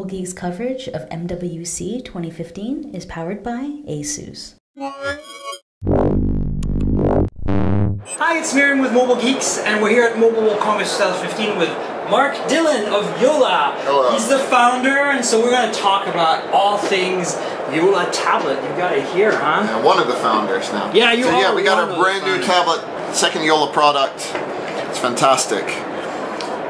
Geeks coverage of MWC 2015 is powered by ASUS. Hi, it's Miriam with Mobile Geeks, and we're here at Mobile World Congress 2015 with Marc Dillon of Jolla. Hello. He's the founder, and so we're going to talk about all things Jolla tablet. You got it here, huh? Yeah, one of the founders now. Yeah, you are. Yeah, we got one a brand new tablet, second Jolla product. It's fantastic.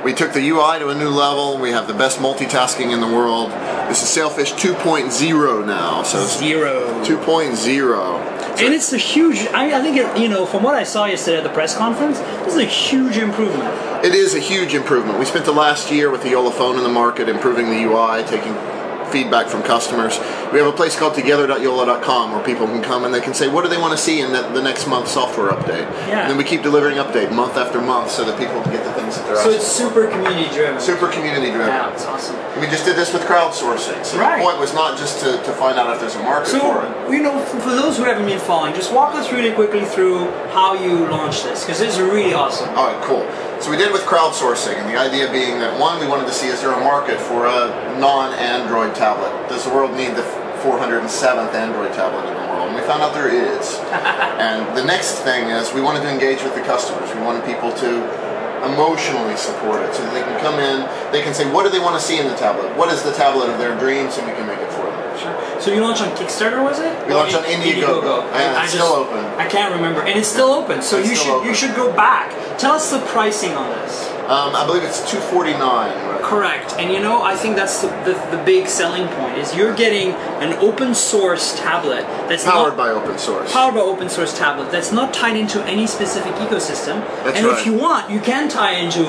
We took the UI to a new level. We have the best multitasking in the world. This is Sailfish 2.0 now. So Zero. 2.0. And it's a huge, I think, from what I saw yesterday at the press conference, this is a huge improvement. It is a huge improvement. We spent the last year with the Jolla phone in the market, improving the UI, taking feedback from customers. We have a place called together.jolla.com where people can come and they can say what do they want to see in the next month's software update. Yeah. And then we keep delivering update month after month so that people can get the things that they're asking. So it's super community driven. Super community driven. Yeah, it's awesome. We just did this with crowdsourcing. So right. The point was not just to find out if there's a market for it. For those who haven't been following, just walk us really quickly through how you launched this, because this is really awesome. Alright, cool. So we did it with crowdsourcing, and the idea being that one, we wanted to see is there a market for a non-Android tablet? Does the world need the 407th Android tablet in the world? And we found out there is. And the next thing is we wanted to engage with the customers. We wanted people to emotionally support it so that they can come in, they can say what do they want to see in the tablet? What is the tablet of their dreams, and we can make it for them. Sure. So you launched on Kickstarter, was it? We launched on Indiegogo. And it's still open. I can't remember. And it's still open, so you should go back. Tell us the pricing on this. I believe it's $249. Right? Correct. And I think that's the big selling point is you're getting an open source tablet that's powered by open source. Powered by open source tablet that's not tied into any specific ecosystem. That's and right. if you want, you can tie into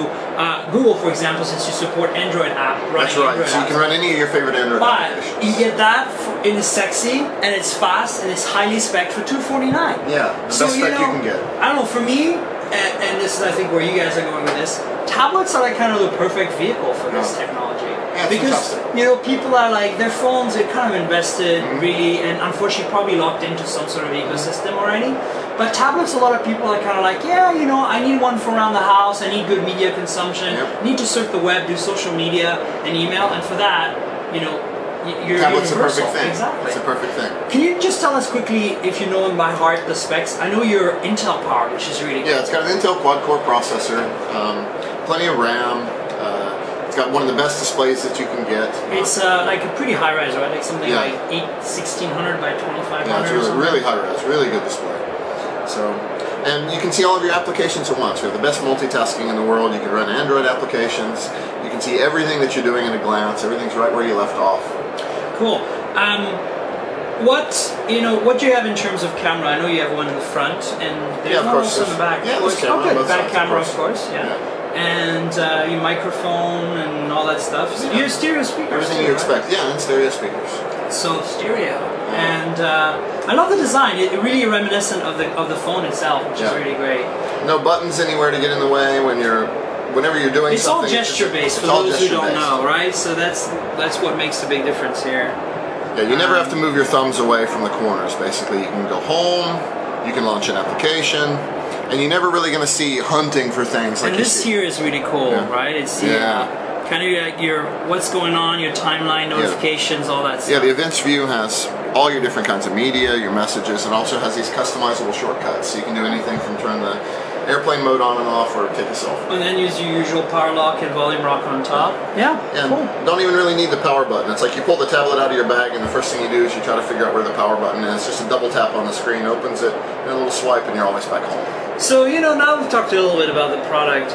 Google, for example, since you support Android app. That's right. Android so you can run any of your favorite Android applications. But you get that and it's sexy and it's fast and it's highly spec for $249. Yeah, the best spec you can get. I don't know, for me, and this is I think where you guys are going with this, tablets are like kind of the perfect vehicle for this technology. Yeah, it's because fantastic. People are like their phones, they're kind of invested really, and unfortunately probably locked into some sort of ecosystem already. But tablets, a lot of people are kind of like, yeah, I need one for around the house, I need good media consumption, I need to surf the web, do social media and email, and for that, tablet's a universal. perfect thing. Exactly. It's a perfect thing. Can you just tell us quickly, if you know them by heart, the specs? I know you're Intel powered, which is really cool. Yeah, it's got an Intel quad-core processor, plenty of RAM. It's got one of the best displays that you can get. It's like a pretty high res, right? Like something like 1600 by 2500. Yeah, it's really high res, really good display. So, and you can see all of your applications at once. We have the best multitasking in the world. You can run Android applications. You can see everything that you're doing at a glance. Everything's right where you left off. Cool. What do you have in terms of camera? I know you have one in the front, and there's one also in the back. Yeah, there's camera. Okay, back camera, of course. Yeah. And your microphone and all that stuff. So you have stereo speakers. Everything you expect. Yeah, and stereo speakers. So stereo. And I love the design. It's really reminiscent of the phone itself, which is really great. No buttons anywhere to get in the way whenever you're doing something. It's all gesture based for those who don't know, right? So that's what makes the big difference here. Yeah, you never have to move your thumbs away from the corners. Basically, you can go home, you can launch an application, and you're never really going to see hunting for things like this here is really cool, right? It's kind of like your what's going on, your timeline notifications, all that stuff. Yeah, the events view has all your different kinds of media, your messages, and also has these customizable shortcuts. So you can do anything from turn the airplane mode on and off, or take a selfie. And then use your usual power lock and volume rock on top. Yeah, and cool. Don't even really need the power button. It's like you pull the tablet out of your bag, and the first thing you do is you try to figure out where the power button is. Just a double tap on the screen opens it, and a little swipe, and you're always back home. So now we've talked a little bit about the product.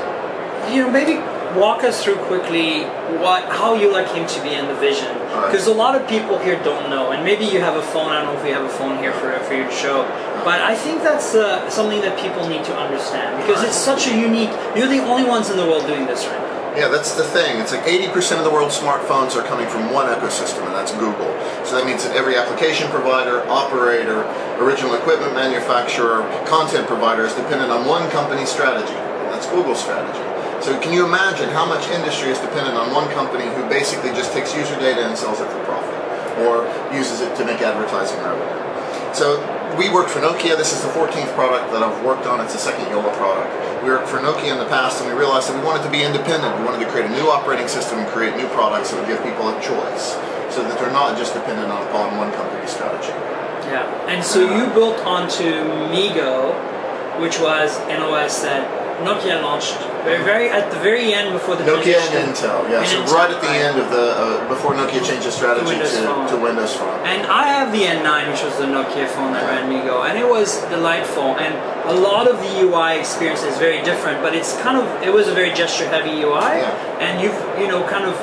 Maybe walk us through quickly how you came to be in the vision, because a lot of people here don't know, and maybe you have a phone. I don't know if you have a phone here for your show, but I think that's something that people need to understand, because it's such a unique. You're the only ones in the world doing this right now. Yeah, that's the thing. It's like 80% of the world's smartphones are coming from one ecosystem, and that's Google. So that means that every application provider, operator, original equipment manufacturer, content provider is dependent on one company's strategy, and that's Google's strategy. So can you imagine how much industry is dependent on one company who basically just takes user data and sells it for profit, or uses it to make advertising revenue? So we worked for Nokia. This is the 14th product that I've worked on. It's the second Jolla product. We worked for Nokia in the past, and we realized that we wanted to be independent. We wanted to create a new operating system and create new products that would give people a choice, so that they're not just dependent upon one company's strategy. Yeah, and so you built onto MeeGo, which was an OS that Nokia launched at the very end before the Nokia transition. and Intel, yeah. So right at the end of the before Nokia changed its strategy to Windows Phone. And I have the N9, which was the Nokia phone that ran MeeGo, and it was delightful. And a lot of the UI experience is very different, but it was a very gesture-heavy UI, and you've kind of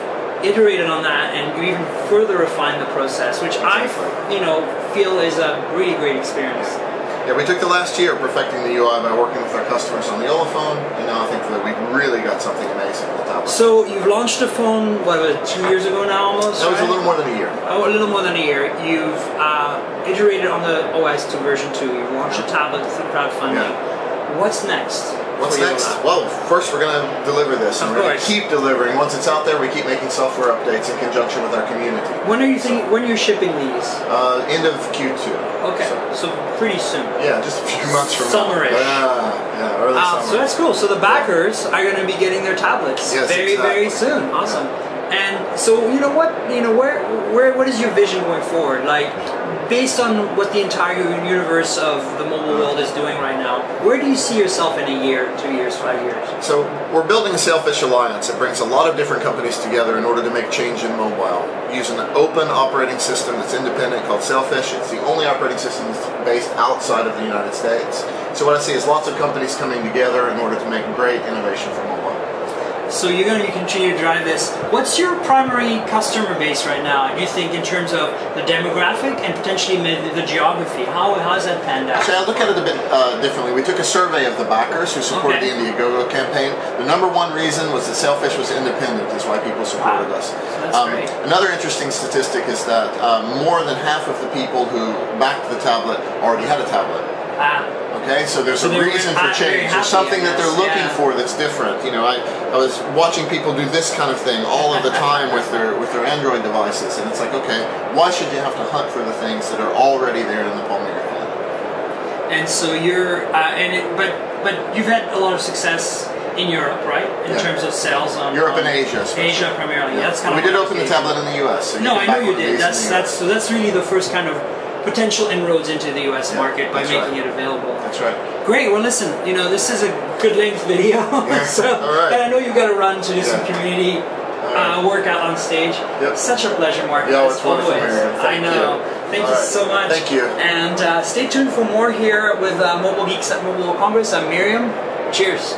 iterated on that, and you even further refined the process, which I feel is a really great experience. Yeah, we took the last year perfecting the UI by working with our customers on the Jolla phone, and now I think that we've really got something amazing on the tablet. So you've launched the phone, what was it, 2 years ago now almost? That was a little more than a year. Oh, a little more than a year. You've iterated on the OS to version 2. You've launched a tablet through crowdfunding. What's next? What's next? Well, first we're going to deliver this, and we're going to keep delivering. Once it's out there, we keep making software updates in conjunction with our community. When are you when are you shipping these? End of Q2. Okay, so pretty soon. Yeah, just a few months from Summerish. Yeah, early summer. So that's cool. So the backers are going to be getting their tablets very soon. Awesome. And so what is your vision going forward? Like, based on what the entire universe of the mobile world is doing right now, where do you see yourself in a year, 2 years, 5 years? So we're building a Sailfish Alliance. It brings a lot of different companies together in order to make change in mobile. Using an open operating system that's independent called Sailfish. It's the only operating system that's based outside of the United States. So what I see is lots of companies coming together in order to make great innovation for mobile. So you're going to continue to drive this. What's your primary customer base right now, do you think, in terms of the demographic and potentially the geography? How has that panned out? Actually, I look at it a bit differently. We took a survey of the backers who supported the Indiegogo campaign. The #1 reason was that Sailfish was independent, is why people supported us. So that's great. Another interesting statistic is that more than half of the people who backed the tablet already had a tablet. Okay, so there's a reason for change. There's something that they're looking for that's different. You know, I was watching people do this kind of thing all of the time with their Android devices, and it's like, okay, why should you have to hunt for the things that are already there in the palm of your hand? And so you're, but you've had a lot of success in Europe, right? In terms of sales on Europe and Asia, especially. Asia primarily. Yeah, that's kind of. We did open the tablet in the U.S. So no, I know you did. That's really the first kind of potential inroads into the U.S. market by making it available. That's right. Great. Well, listen, this is a good length video. And I know you've got to run to do some community workout on stage. Such a pleasure, Marc. Yeah, it's wonderful. I know. Thank you so much. Thank you. And stay tuned for more here with Mobile Geeks at Mobile Congress. I'm Miriam. Cheers.